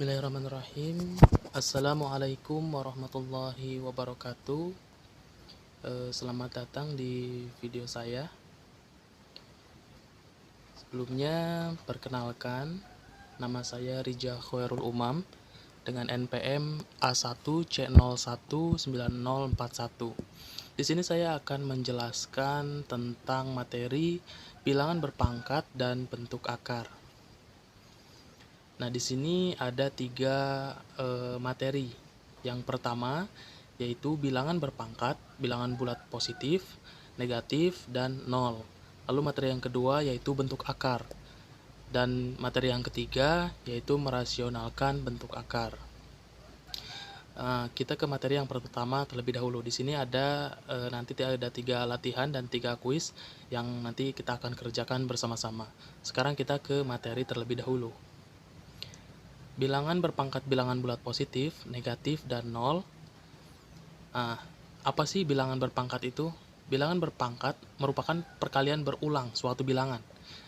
Bismillahirrahmanirrahim. Assalamualaikum warahmatullahi wabarakatuh. Selamat datang di video saya. Sebelumnya, perkenalkan, nama saya Rija Khairul Umam dengan NPM A1C019041. Di sini saya akan menjelaskan tentang materi bilangan berpangkat dan bentuk akar. Nah, di sini ada 3 materi. Yang pertama yaitu bilangan berpangkat, bilangan bulat positif, negatif, dan nol. Lalu materi yang kedua yaitu bentuk akar. Dan materi yang ketiga yaitu merasionalkan bentuk akar. Kita ke materi yang pertama terlebih dahulu. Di sini nanti ada 3 latihan dan 3 kuis yang nanti kita akan kerjakan bersama-sama. Sekarang kita ke materi terlebih dahulu. Bilangan berpangkat bilangan bulat positif, negatif, dan nol. Apa sih bilangan berpangkat itu? Bilangan berpangkat merupakan perkalian berulang suatu bilangan,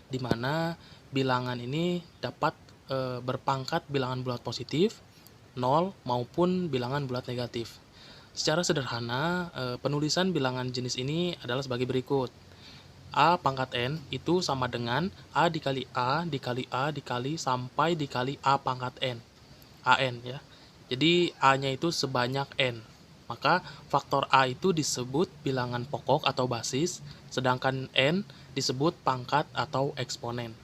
di mana bilangan ini dapat berpangkat bilangan bulat positif, nol, maupun bilangan bulat negatif. Secara sederhana, penulisan bilangan jenis ini adalah sebagai berikut. A pangkat N itu sama dengan A dikali A dikali A dikali sampai dikali A pangkat N. AN ya. Jadi A-nya itu sebanyak N. Maka faktor A itu disebut bilangan pokok atau basis, sedangkan N disebut pangkat atau eksponen.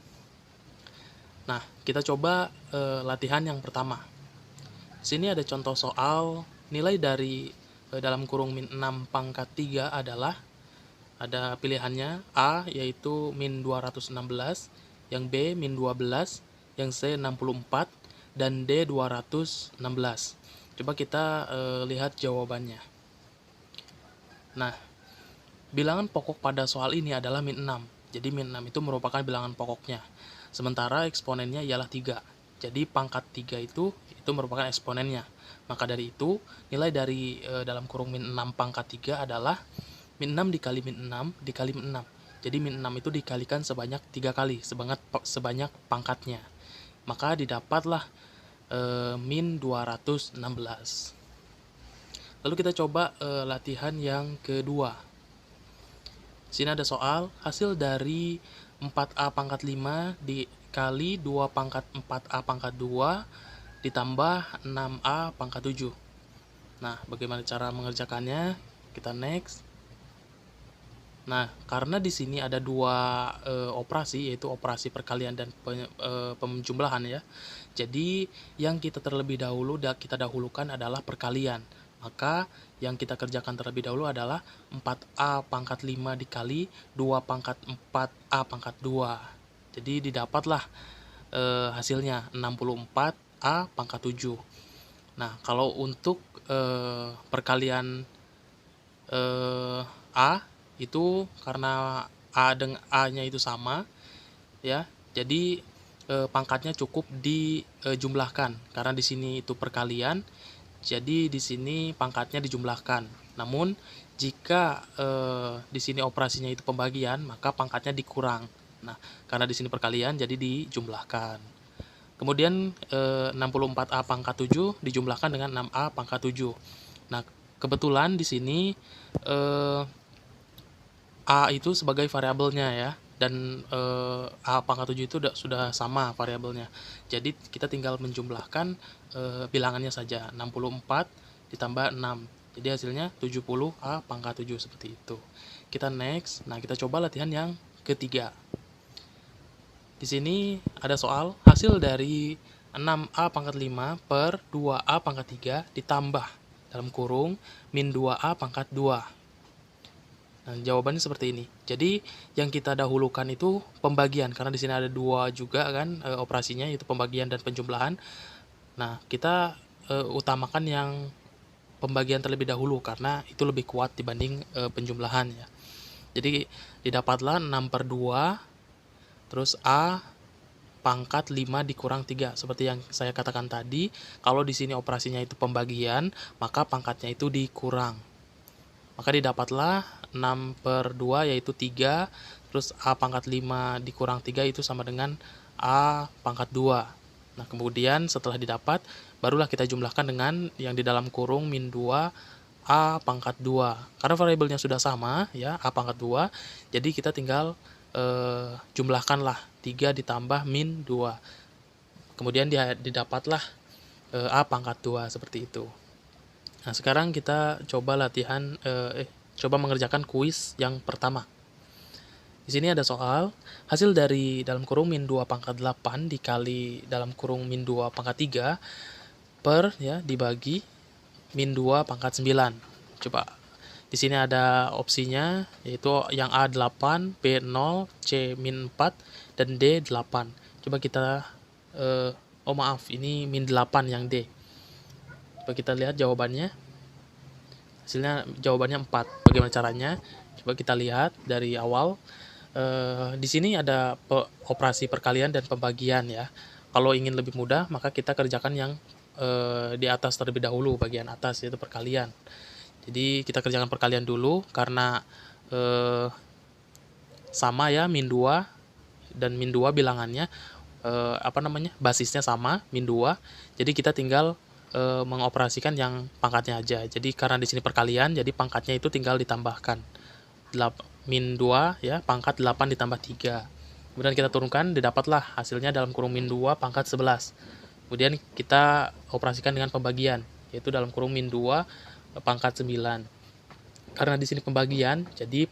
Nah, kita coba latihan yang pertama. Sini ada contoh soal nilai dari dalam kurung min 6 pangkat 3 adalah ada pilihannya A yaitu min 216, yang B min 12, yang C 64, dan D 216. Coba kita lihat jawabannya. Nah, bilangan pokok pada soal ini adalah min 6. Jadi min 6 itu merupakan bilangan pokoknya. Sementara eksponennya ialah 3. Jadi pangkat 3 itu merupakan eksponennya. Maka dari itu, nilai dari dalam kurung min 6 pangkat 3 adalah min 6 dikali min 6 dikali min 6. Jadi min 6 itu dikalikan sebanyak 3 kali, sebanyak pangkatnya. Maka didapatlah min 216. Lalu kita coba latihan yang kedua. Sini ada soal hasil dari 4A pangkat 5 dikali 2 pangkat 4A pangkat 2 ditambah 6A pangkat 7. Nah, bagaimana cara mengerjakannya? Kita next. Nah, karena di sini ada 2 operasi, yaitu operasi perkalian dan penjumlahan ya. Jadi, yang kita kita dahulukan adalah perkalian. Maka, yang kita kerjakan terlebih dahulu adalah 4A pangkat 5 dikali 2 pangkat 4A pangkat 2. Jadi, didapatlah hasilnya 64A pangkat 7. Nah, kalau untuk perkalian A itu karena A-nya itu sama ya. Jadi pangkatnya cukup dijumlahkan karena di sini itu perkalian. Jadi di sini pangkatnya dijumlahkan. Namun jika di sini operasinya itu pembagian, maka pangkatnya dikurang. Nah, karena di sini perkalian jadi dijumlahkan. Kemudian 64A pangkat 7 dijumlahkan dengan 6A pangkat 7. Nah, kebetulan di sini A itu sebagai variabelnya ya, dan A pangkat 7 itu sudah sama variabelnya. Jadi kita tinggal menjumlahkan bilangannya saja, 64 ditambah 6. Jadi hasilnya 70A pangkat 7 seperti itu. Kita next. Nah, kita coba latihan yang ketiga. Di sini ada soal hasil dari 6A pangkat 5 per 2A pangkat 3 ditambah dalam kurung min 2A pangkat 2. Nah, jawabannya seperti ini. Jadi yang kita dahulukan itu pembagian, karena di sini ada 2 juga kan operasinya, yaitu pembagian dan penjumlahan. Nah, kita utamakan yang pembagian terlebih dahulu karena itu lebih kuat dibanding penjumlahan ya. Jadi didapatlah 6 per 2 terus A pangkat 5 dikurang 3. Seperti yang saya katakan tadi, kalau di sini operasinya itu pembagian, maka pangkatnya itu dikurang. Maka didapatlah 6 per 2 yaitu 3, terus A pangkat 5 dikurang 3 itu sama dengan A pangkat 2. Nah, kemudian setelah didapat, barulah kita jumlahkan dengan yang di dalam kurung min 2 A pangkat 2. Karena variabelnya sudah sama, ya, A pangkat 2, jadi kita tinggal jumlahkanlah 3 ditambah min 2. Kemudian didapatlah A pangkat 2, seperti itu. Nah, sekarang kita coba coba mengerjakan kuis yang pertama. Di sini ada soal, hasil dari dalam kurung min 2 pangkat 8 dikali dalam kurung min 2 pangkat 3 per, ya, dibagi min 2 pangkat 9. Coba, di sini ada opsinya, yaitu yang A 8, B 0, C min 4, dan D 8. Coba kita, oh maaf, ini min 8 yang D. Coba kita lihat jawabannya. Hasilnya jawabannya 4. Bagaimana caranya? Coba kita lihat dari awal. Di sini ada operasi perkalian dan pembagian, ya. Kalau ingin lebih mudah, maka kita kerjakan yang di atas terlebih dahulu, bagian atas, yaitu perkalian. Jadi kita kerjakan perkalian dulu, karena sama, ya, min 2 dan min 2 bilangannya, basisnya sama, min 2. Jadi kita tinggal mengoperasikan yang pangkatnya aja. Jadi karena di sini perkalian, jadi pangkatnya itu tinggal ditambahkan. Min 2, ya, pangkat 8 ditambah 3. Kemudian kita turunkan, didapatlah hasilnya dalam kurung min 2 pangkat 11. Kemudian kita operasikan dengan pembagian, yaitu dalam kurung min 2 pangkat 9. Karena di sini pembagian, jadi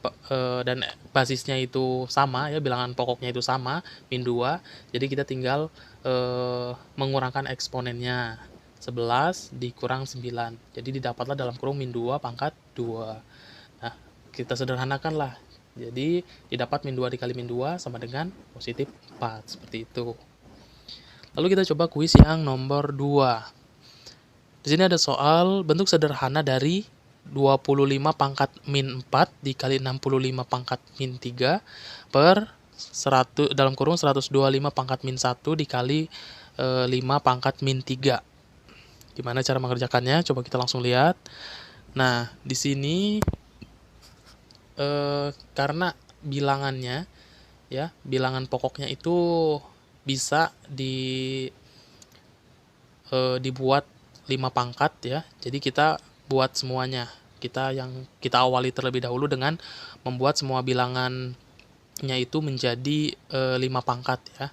dan basisnya itu sama, ya, bilangan pokoknya itu sama, min 2. Jadi kita tinggal mengurangkan eksponennya. 11 dikurang 9. Jadi didapatlah dalam kurung min 2 pangkat 2. Nah, kita sederhanakanlah. Jadi didapat min 2 dikali min 2 sama dengan positif 4, seperti itu. Lalu kita coba kuis yang nomor 2. Di sini ada soal bentuk sederhana dari 25 pangkat min 4 dikali 65 pangkat min 3 per 100 dalam kurung 125 pangkat min 1 dikali 5 pangkat min 3. Gimana cara mengerjakannya? Coba kita langsung lihat. Nah, di sini karena bilangannya, ya, bilangan pokoknya itu bisa dibuat 5 pangkat, ya. Jadi kita buat semuanya. Kita awali terlebih dahulu dengan membuat semua bilangannya itu menjadi 5 pangkat, ya.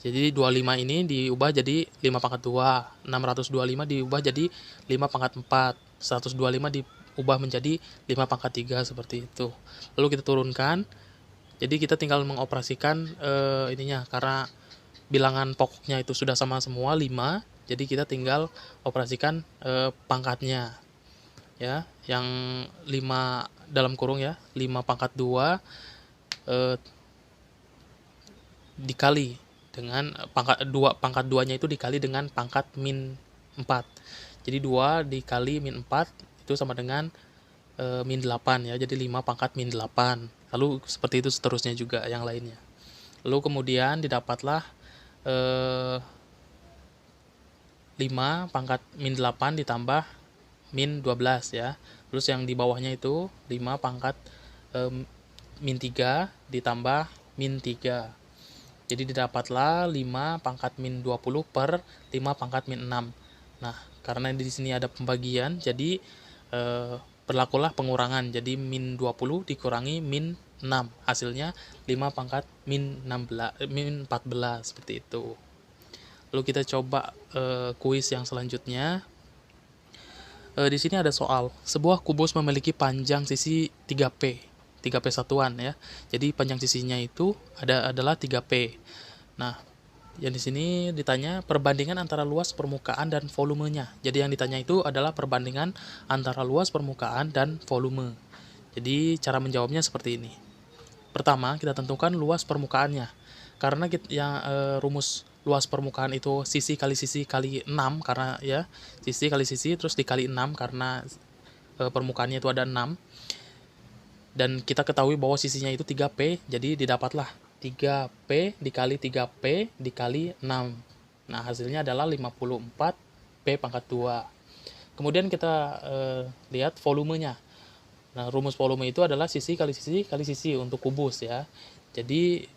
Jadi 25 ini diubah jadi 5 pangkat 2, 625 diubah jadi 5 pangkat 4, 125 diubah menjadi 5 pangkat 3, seperti itu. Lalu kita turunkan, jadi kita tinggal mengoperasikan karena bilangan pokoknya itu sudah sama semua, 5, jadi kita tinggal operasikan pangkatnya, ya, yang 5 dalam kurung, ya, 5 pangkat 2 dikali dengan pangkat 2-nya itu dikali dengan pangkat min 4. Jadi 2 dikali min 4 itu sama dengan min 8, ya. Jadi 5 pangkat min 8. Lalu seperti itu seterusnya juga yang lainnya. Lalu kemudian didapatlah 5 pangkat min 8 ditambah min 12, ya. Terus yang di bawahnya itu 5 pangkat min 3 ditambah min 3. Jadi didapatlah 5 pangkat min 20 per 5 pangkat min 6. Nah, karena di sini ada pembagian, jadi berlakulah pengurangan. Jadi min 20 dikurangi min 6. Hasilnya 5 pangkat min 14, seperti itu. Lalu kita coba kuis yang selanjutnya. Di sini ada soal, sebuah kubus memiliki panjang sisi 3P satuan, ya. Jadi panjang sisinya itu adalah 3P. Nah, yang di sini ditanya perbandingan antara luas permukaan dan volumenya. Jadi yang ditanya itu adalah perbandingan antara luas permukaan dan volume. Jadi cara menjawabnya seperti ini. Pertama, kita tentukan luas permukaannya. Karena rumus luas permukaan itu sisi kali 6, karena, ya, sisi kali sisi terus dikali 6 karena permukaannya itu ada 6. Dan kita ketahui bahwa sisinya itu 3P, jadi didapatlah 3P dikali 3P dikali 6. Nah, hasilnya adalah 54 P pangkat 2. Kemudian kita lihat volumenya. Nah, rumus volume itu adalah sisi kali sisi kali sisi untuk kubus, ya. Jadi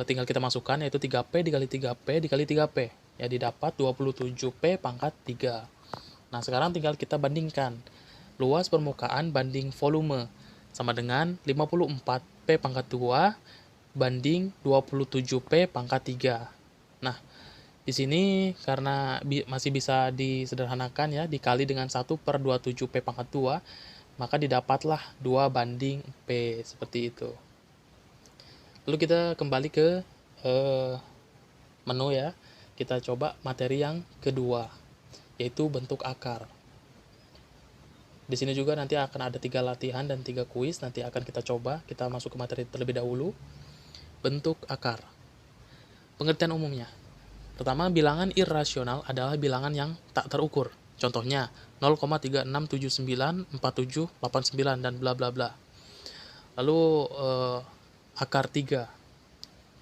tinggal kita masukkan, yaitu 3P dikali 3P dikali 3P. ya didapat 27P pangkat 3. Nah, sekarang tinggal kita bandingkan. Luas permukaan banding volume sama dengan 54P pangkat 2 banding 27P pangkat 3. Nah, di sini karena masih bisa disederhanakan ya, dikali dengan 1/27P pangkat 2, maka didapatlah 2 banding P, seperti itu. Lalu kita kembali ke menu ya. Kita coba materi yang kedua, yaitu bentuk akar. Di sini juga nanti akan ada 3 latihan dan 3 kuis, nanti akan kita coba. Kita masuk ke materi terlebih dahulu. Bentuk akar. Pengertian umumnya. Pertama, bilangan irrasional adalah bilangan yang tak terukur. Contohnya 0,36794789 dan bla bla bla. Lalu akar 3.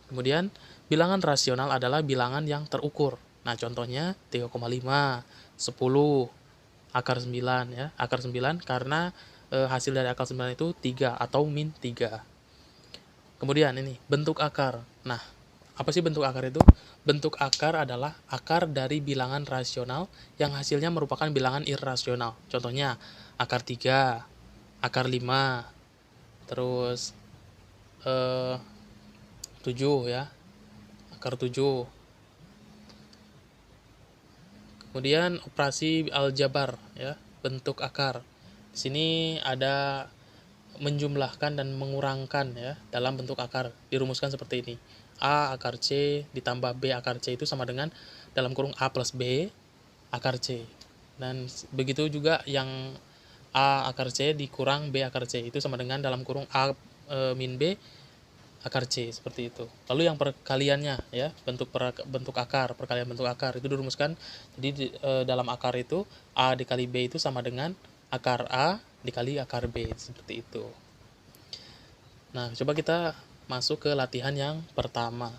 Kemudian bilangan rasional adalah bilangan yang terukur. Nah, contohnya 3,5, 10, akar 9 ya. Akar 9 karena hasil dari akar 9 itu 3 atau min 3. Kemudian ini bentuk akar. Nah, apa sih bentuk akar itu? Bentuk akar adalah akar dari bilangan rasional yang hasilnya merupakan bilangan irrasional. Contohnya akar 3, akar 5, terus 7 ya, akar 7. Kemudian operasi aljabar ya, bentuk akar. Di sini ada menjumlahkan dan mengurangkan ya dalam bentuk akar. Dirumuskan seperti ini. A akar C ditambah B akar C itu sama dengan dalam kurung A plus B akar C. Dan begitu juga yang A akar C dikurang B akar C itu sama dengan dalam kurung A min B akar C, seperti itu. Lalu yang perkaliannya ya, bentuk akar, perkalian bentuk akar itu dirumuskan. Jadi dalam akar itu A dikali B itu sama dengan akar A dikali akar B, seperti itu. Nah, coba kita masuk ke latihan yang pertama.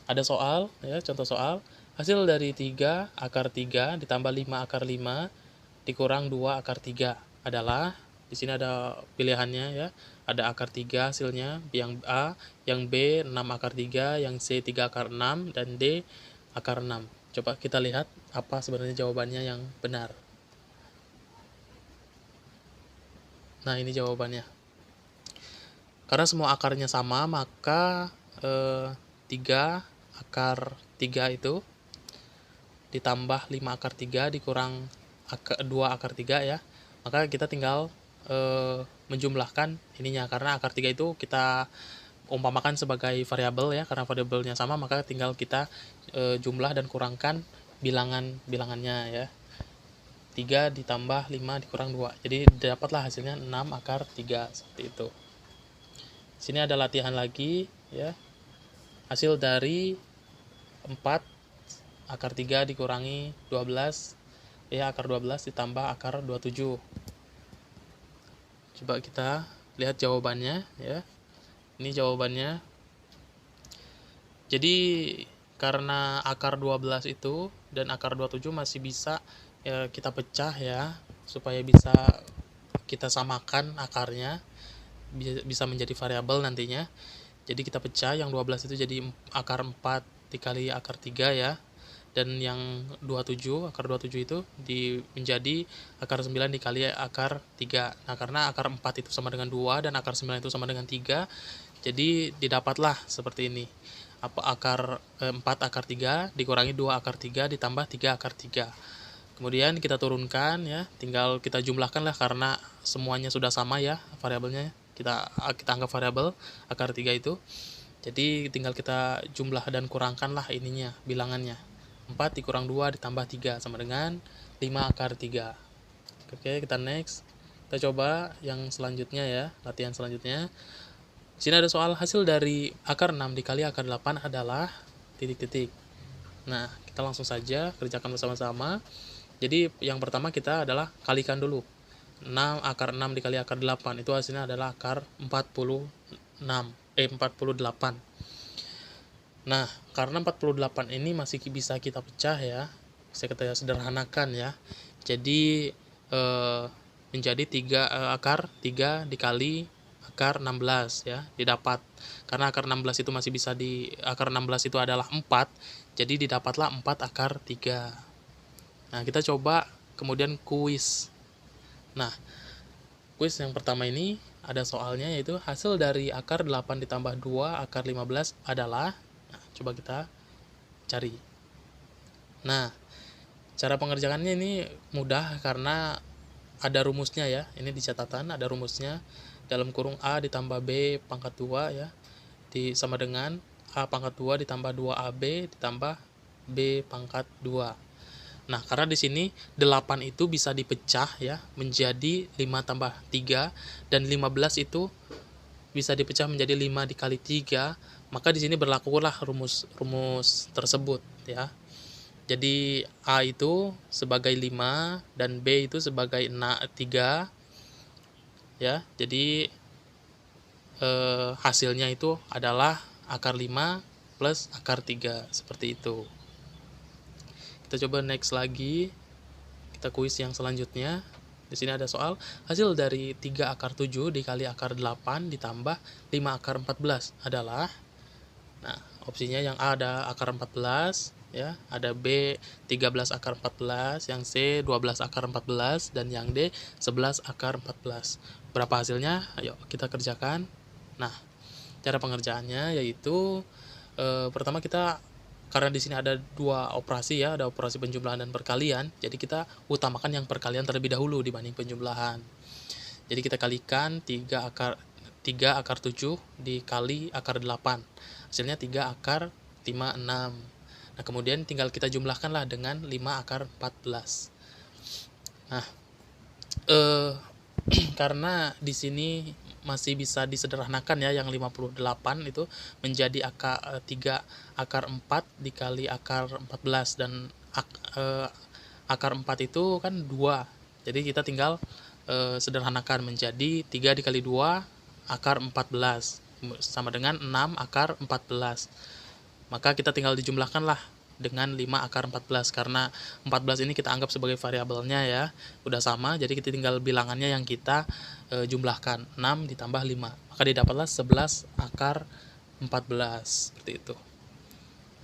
Ada soal ya, contoh soal. Hasil dari 3 akar 3 ditambah 5 akar 5 dikurang 2 akar 3 adalah, di sini ada pilihannya ya. Ada akar 3 hasilnya, yang A, yang B 6 akar 3, yang C 3 akar 6, dan D akar 6. Coba kita lihat apa sebenarnya jawabannya yang benar. Nah, ini jawabannya. Karena semua akarnya sama, maka 3 akar 3 itu ditambah 5 akar 3 dikurang 2 akar 3 ya. Maka kita tinggal menjumlahkan ininya, karena akar 3 itu kita umpamakan sebagai variabel ya, karena variabelnya sama, maka tinggal kita jumlah dan kurangkan bilangannya ya. 3 ditambah 5 dikurang 2. Jadi dapatlah hasilnya 6 akar 3, seperti itu. Sini ada latihan lagi ya. Hasil dari 4 akar 3 dikurangi 12 ya, akar 12 ditambah akar 27. Coba kita lihat jawabannya ya. Ini jawabannya. Jadi karena akar 12 itu dan akar 27 masih bisa ya, kita pecah ya, supaya bisa kita samakan akarnya, bisa menjadi variabel nantinya. Jadi kita pecah, yang 12 itu jadi akar 4 dikali akar 3 ya. Dan yang 27, akar 27 itu menjadi akar 9 dikali akar 3. Nah, karena akar 4 itu sama dengan 2 dan akar 9 itu sama dengan 3, jadi didapatlah seperti ini. Akar 4 akar 3 dikurangi 2 akar 3 ditambah 3 akar 3. Kemudian kita turunkan ya, tinggal kita jumlahkan lah karena semuanya sudah sama ya variabelnya. Kita anggap variabel akar 3 itu. Jadi tinggal kita jumlah dan kurangkan lah ininya, bilangannya. 4 dikurang 2 ditambah 3 sama dengan 5 akar 3. Oke, kita next. Kita coba yang selanjutnya ya, latihan selanjutnya. Di sini ada soal hasil dari akar 6 dikali akar 8 adalah titik-titik. Nah, kita langsung saja kerjakan bersama-sama. Jadi yang pertama kita adalah kalikan dulu. 6 akar 6 dikali akar 8 itu hasilnya adalah akar 48. Nah, karena 48 ini masih bisa kita pecah ya, bisa kita sederhanakan ya. Jadi menjadi akar 3 dikali akar 16 ya, didapat. Karena akar 16 itu masih bisa akar 16 itu adalah 4, jadi didapatlah 4 akar 3. Nah, kita coba kemudian kuis. Nah, kuis yang pertama ini ada soalnya, yaitu hasil dari akar 8 ditambah 2 akar 15 adalah, nah, coba kita cari. Nah, cara pengerjaannya ini mudah karena ada rumusnya ya. Ini di catatan ada rumusnya. Dalam kurung A ditambah B pangkat 2 ya, sama dengan A pangkat 2 ditambah 2AB ditambah B pangkat 2. Nah, karena di sini 8 itu bisa dipecah ya menjadi 5 tambah 3, dan 15 itu bisa dipecah menjadi 5 dikali 3, maka di sini berlakulah rumus tersebut ya. Jadi A itu sebagai 5 dan B itu sebagai 3 ya. Jadi hasilnya itu adalah akar 5 plus akar 3, seperti itu. Kita coba next lagi, kita kuis yang selanjutnya. Di sini ada soal hasil dari 3 akar 7 dikali akar 8 ditambah 5 akar 14 adalah, nah, opsinya yang A ada akar 14 ya, ada B 13 akar 14, yang C 12 akar 14, dan yang D 11 akar 14. Berapa hasilnya? Ayo kita kerjakan. Nah, cara pengerjaannya yaitu pertama kita, karena di sini ada 2 operasi ya, ada operasi penjumlahan dan perkalian, jadi kita utamakan yang perkalian terlebih dahulu dibanding penjumlahan. Jadi kita kalikan 3 akar 7 dikali akar 8. Hasilnya 3 akar 5, 6. Nah, kemudian tinggal kita jumlahkanlah dengan 5 akar 14. Nah, karena di sini masih bisa disederhanakan ya, yang 58 itu menjadi 3 akar 4 dikali akar 14, dan akar 4 itu kan 2. Jadi kita tinggal sederhanakan menjadi 3 dikali 2 akar 14 sama dengan 6 akar 14. Maka kita tinggal dijumlahkanlah dengan 5 akar 14, karena 14 ini kita anggap sebagai variabelnya ya, udah sama, jadi kita tinggal bilangannya yang kita jumlahkan, 6 ditambah 5, maka didapatlah 11 akar 14, seperti itu.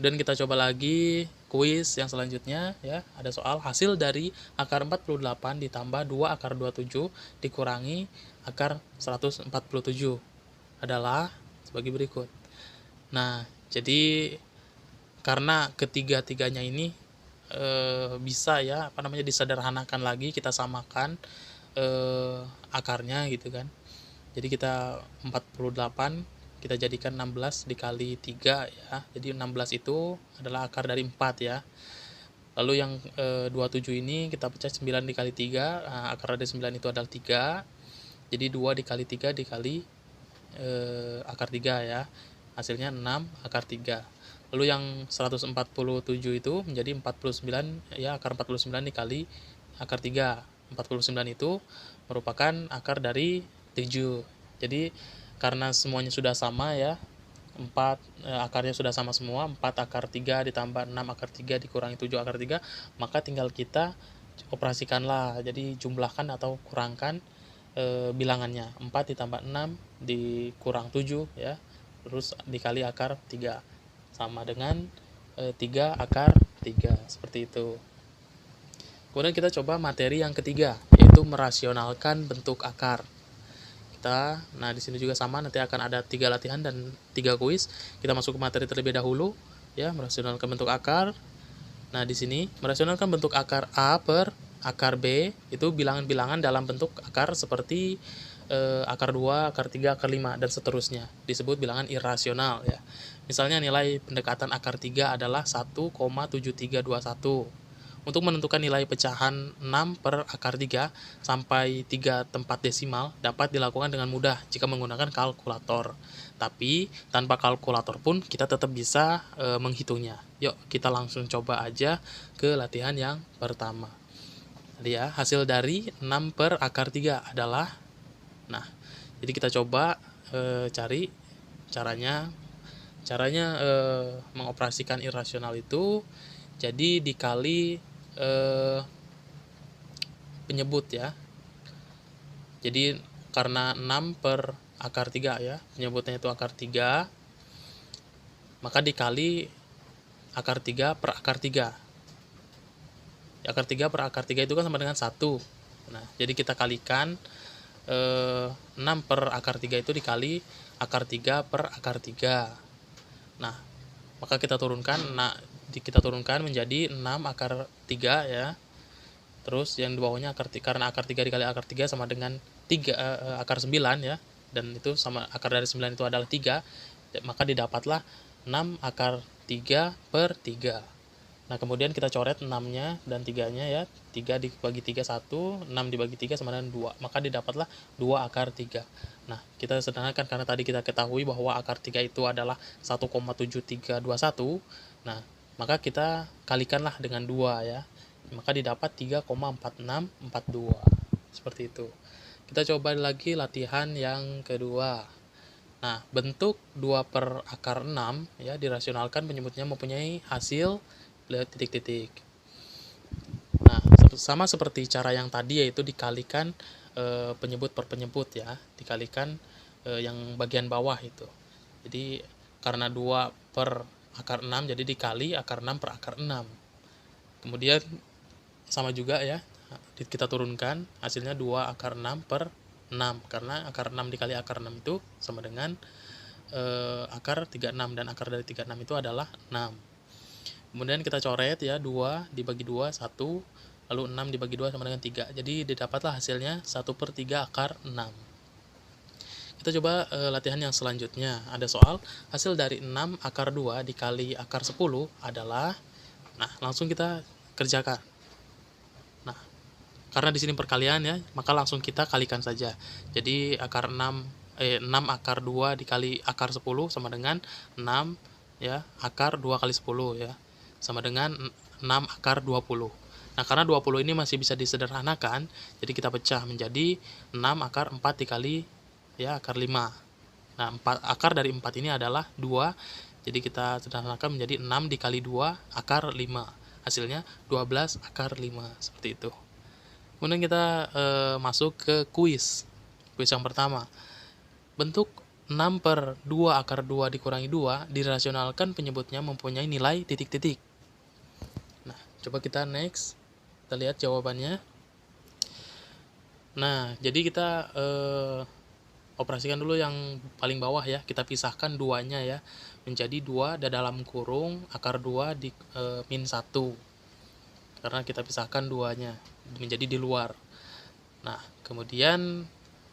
Dan kita coba lagi kuis yang selanjutnya ya, ada soal hasil dari akar 48 ditambah 2 akar 27 dikurangi akar 147 adalah sebagai berikut. Nah, jadi karena ketiga-tiganya ini bisa ya disederhanakan lagi, kita samakan akarnya gitu kan. Jadi kita 48 kita jadikan 16 dikali 3 ya. Jadi 16 itu adalah akar dari 4 ya. Lalu yang 27 ini kita pecah 9 dikali 3, nah, akar dari 9 itu adalah 3. Jadi 2 dikali 3 dikali akar 3 ya. Hasilnya 6 akar 3. Lalu yang 147 itu menjadi 49 ya, akar 49 dikali akar 3. 49 itu merupakan akar dari 7. Jadi karena semuanya sudah sama ya, 4 akarnya sudah sama semua, 4 akar 3 ditambah 6 akar 3 dikurangi 7 akar 3, maka tinggal kita operasikanlah. Jadi jumlahkan atau kurangkan bilangannya. 4 ditambah 6 dikurang 7 ya, terus dikali akar 3 sama dengan 3 akar 3, seperti itu. Kemudian kita coba materi yang ketiga, yaitu merasionalkan bentuk akar. Nah di sini juga sama, nanti akan ada 3 latihan dan 3 kuis. Kita masuk ke materi terlebih dahulu ya, merasionalkan bentuk akar. Nah di sini merasionalkan bentuk akar A per akar B itu bilangan-bilangan dalam bentuk akar seperti akar 2, akar 3, akar 5, dan seterusnya. Disebut bilangan irasional ya. Misalnya nilai pendekatan akar 3 adalah 1,7321. Untuk menentukan nilai pecahan 6 per akar 3 sampai 3 tempat desimal dapat dilakukan dengan mudah jika menggunakan kalkulator. Tapi tanpa kalkulator pun kita tetap bisa menghitungnya. Yuk kita langsung coba aja ke latihan yang pertama. Jadi ya, hasil dari 6 per akar 3 adalah, nah, jadi kita coba cari caranya mengoperasikan irasional itu. Jadi dikali penyebut ya. Jadi karena 6 per akar 3 ya, penyebutnya itu akar 3, maka dikali akar 3 per akar 3. Akar 3 per akar 3 itu kan sama dengan 1. Nah, jadi kita kalikan 6 per akar 3 itu dikali akar 3 per akar 3. Nah, maka kita turunkan menjadi 6 akar 3 ya. Terus yang di bawahnya karena akar 3 dikali akar 3 sama dengan 3 akar 9 ya. Dan itu sama akar dari 9 itu adalah 3, maka didapatlah 6 akar 3 per 3. Nah, kemudian kita coret 6-nya dan 3-nya ya. 3 dibagi 3 1, 6 dibagi 3 sama dengan 2. Maka didapatlah 2 akar 3. Nah, kita sederhanakan karena tadi kita ketahui bahwa akar 3 itu adalah 1,7321. Nah, maka kita kalikanlah dengan 2 ya. Maka didapat 3,4642. Seperti itu. Kita coba lagi latihan yang kedua. Nah, bentuk 2 per akar 6 ya dirasionalkan penyebutnya mempunyai hasil titik-titik. Nah, sama seperti cara yang tadi, yaitu dikalikan penyebut per penyebut ya, dikalikan yang bagian bawah itu. Jadi karena 2 per akar 6 jadi dikali akar 6 per akar 6. Kemudian sama juga ya, kita turunkan hasilnya 2 akar 6 per 6, karena akar 6 dikali akar 6 itu sama dengan akar 36, dan akar dari 36 itu adalah 6. Kemudian kita coret ya, 2 dibagi 2, 1, lalu 6 dibagi 2 sama dengan 3. Jadi didapatlah hasilnya 1 per 3 akar 6. Kita coba latihan yang selanjutnya. Ada soal, hasil dari 6 akar 2 dikali akar 10 adalah, nah langsung kita kerjakan. Nah, karena di sini perkalian ya, maka langsung kita kalikan saja. Jadi 6 akar 2 dikali akar 10 sama dengan 6 ya, akar 2 kali 10 ya, sama dengan 6 akar 20. Nah, karena 20 ini masih bisa disederhanakan, jadi kita pecah menjadi 6 akar 4 dikali ya akar 5. Nah, akar dari 4 ini adalah 2, jadi kita sederhanakan menjadi 6 dikali 2 akar 5. Hasilnya 12 akar 5, seperti itu. Kemudian kita masuk ke kuis yang pertama. Bentuk 6 per 2 akar 2 dikurangi 2 dirasionalkan penyebutnya mempunyai nilai titik-titik. Nah, coba kita next. Kita lihat jawabannya. Nah, jadi kita operasikan dulu yang paling bawah ya. Kita pisahkan 2-nya ya, menjadi 2 dalam kurung akar 2 di min 1. Karena kita pisahkan 2-nya menjadi di luar. Nah, kemudian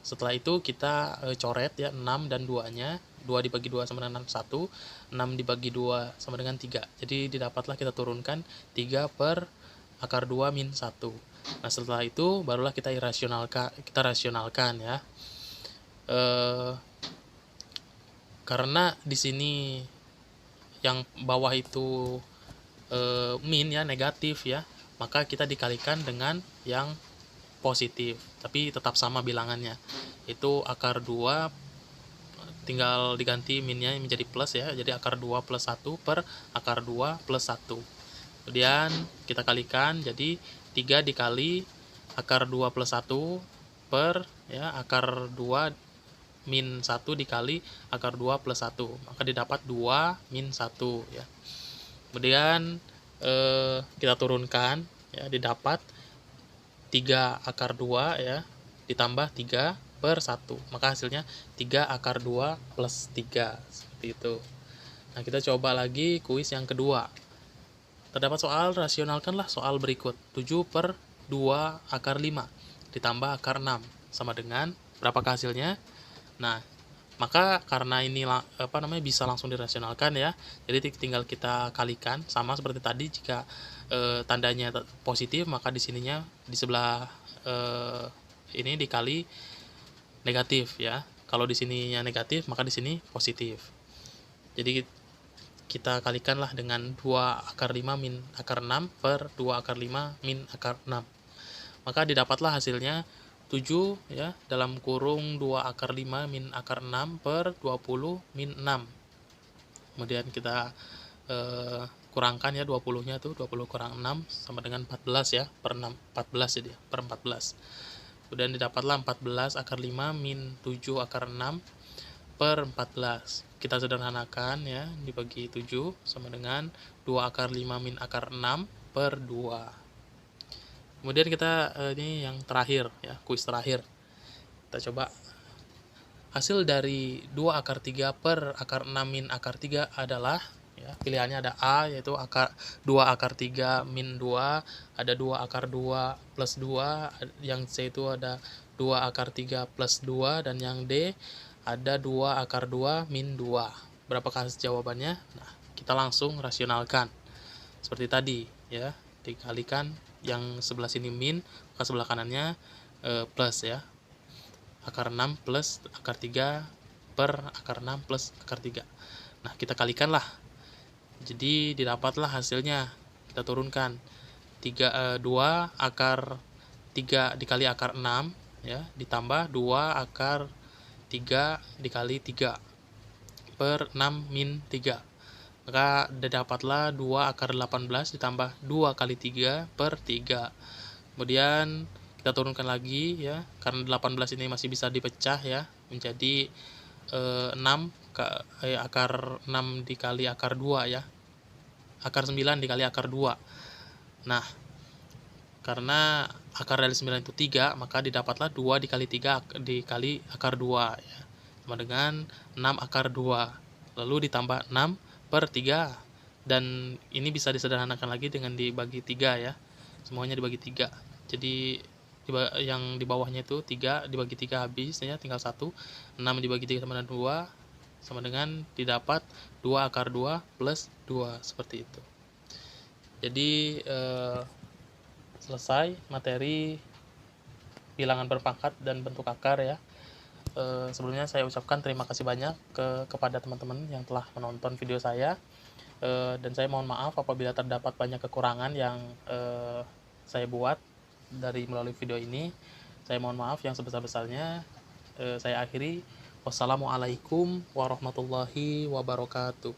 setelah itu kita coret ya 6 dan 2-nya. 2 dibagi 2 sama dengan 1, 6 dibagi 2 sama dengan 3. Jadi didapatlah kita turunkan 3 per akar 2 min 1. Nah, setelah itu barulah kita rasionalkan ya. Karena di sini yang bawah itu min ya, negatif ya, maka kita dikalikan dengan yang positif, tapi tetap sama bilangannya. Itu akar 2 tinggal diganti minnya menjadi plus ya, jadi akar 2 plus 1 per akar 2 plus 1. Kemudian kita kalikan, jadi 3 dikali akar 2 plus 1 per ya akar 2 min 1 dikali akar 2 plus 1, maka didapat 2 min 1 ya. Kemudian kita turunkan ya, didapat 3 akar 2 ya, ditambah 3 per 1, maka hasilnya 3 akar 2 plus 3, seperti itu. Nah, kita coba lagi kuis yang kedua. Terdapat soal, rasionalkanlah soal berikut. 7 per 2 akar 5 ditambah akar 6 sama dengan berapakah hasilnya? Nah, maka karena ini bisa langsung dirasionalkan ya, jadi tinggal kita kalikan, sama seperti tadi. Jika tandanya positif, maka di sininya di sebelah ini dikali negatif ya. Kalau di sininya negatif, maka di sini positif. Jadi kita kalikanlah dengan 2 akar 5 min akar 6 per 2 akar 5 min akar 6. Maka didapatlah hasilnya 7 ya dalam kurung 2 akar 5 min akar 6 per 20 min 6. Kemudian kita kurangkan ya 20-nya tuh, 20 kurang 6 sama dengan 14 ya, per 6, 14 jadi per 14. Kemudian didapatlah 14 akar 5 min 7 akar 6 per 14. Kita sederhanakan ya, dibagi 7 sama dengan 2 akar 5 min akar 6 per 2. Kemudian kita ini yang terakhir ya, kuis terakhir. Kita coba hasil dari 2 akar 3 per akar 6 min akar 3 adalah ya, pilihannya ada A yaitu 2 akar 3 min 2, ada 2 akar 2 plus 2, yang C itu ada 2 akar 3 plus 2, dan yang D ada 2 akar 2 min 2. Berapakah jawabannya? Nah, kita langsung rasionalkan. Seperti tadi ya, dikalikan yang sebelah sini min, maka sebelah kanannya plus ya. Akar 6 plus akar 3 per akar 6 plus akar 3. Nah, kita kalikanlah. Jadi didapatlah hasilnya. Kita turunkan 2 akar 3 dikali akar 6 ya, ditambah 2 akar 3 dikali 3 per 6 min 3. Maka didapatlah 2 akar 18 ditambah 2 kali 3 per 3. Kemudian kita turunkan lagi ya, karena 18 ini masih bisa dipecah ya, menjadi 6 akar 6 dikali akar 2 ya, akar 9 dikali akar 2. Nah, karena akar dari 9 itu 3, maka didapatlah 2 dikali 3 dikali akar 2 ya, sama dengan 6 akar 2, lalu ditambah 6 per 3, dan ini bisa disederhanakan lagi dengan dibagi 3 ya, semuanya dibagi 3. Jadi yang di bawahnya itu 3 dibagi 3 habis ya, tinggal 1. 6 dibagi 3 sama dengan 2, sama dengan didapat 2 akar 2 plus 2, seperti itu. Jadi selesai materi bilangan berpangkat dan bentuk akar ya. Sebelumnya saya ucapkan terima kasih banyak kepada teman-teman yang telah menonton video saya, dan saya mohon maaf apabila terdapat banyak kekurangan yang saya buat melalui video ini. Saya mohon maaf yang sebesar-besarnya. Saya akhiri. Wassalamualaikum warahmatullahi wabarakatuh.